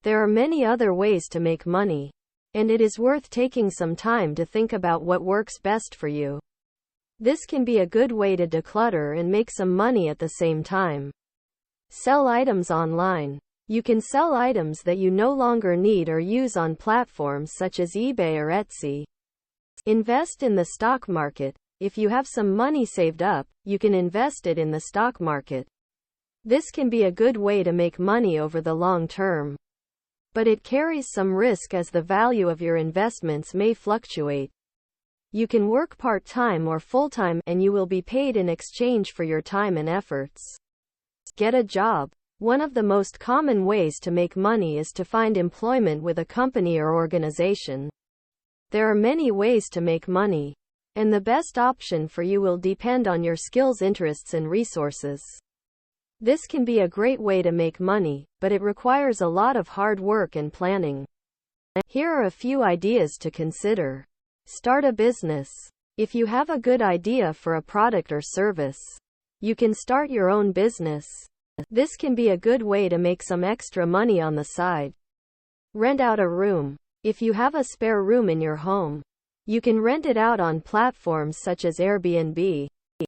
There are many other ways to make money, and it is worth taking some time to think about what works best for you. This can be a good way to declutter and make some money at the same time. Sell items online. You can sell items that you no longer need or use on platforms such as eBay or Etsy. Invest in the stock market. If you have some money saved up, you can invest it in the stock market. This can be a good way to make money over the long term. But it carries some risk as the value of your investments may fluctuate. You can work part-time or full-time, and you will be paid in exchange for your time and efforts. Get a job. One of the most common ways to make money is to find employment with a company or organization. There are many ways to make money, and the best option for you will depend on your skills, interests, and resources. This can be a great way to make money, but it requires a lot of hard work and planning. Here are a few ideas to consider. Start a business. If you have a good idea for a product or service, you can start your own business. This can be a good way to make some extra money on the side. Rent out a room. If you have a spare room in your home, you can rent it out on platforms such as Airbnb.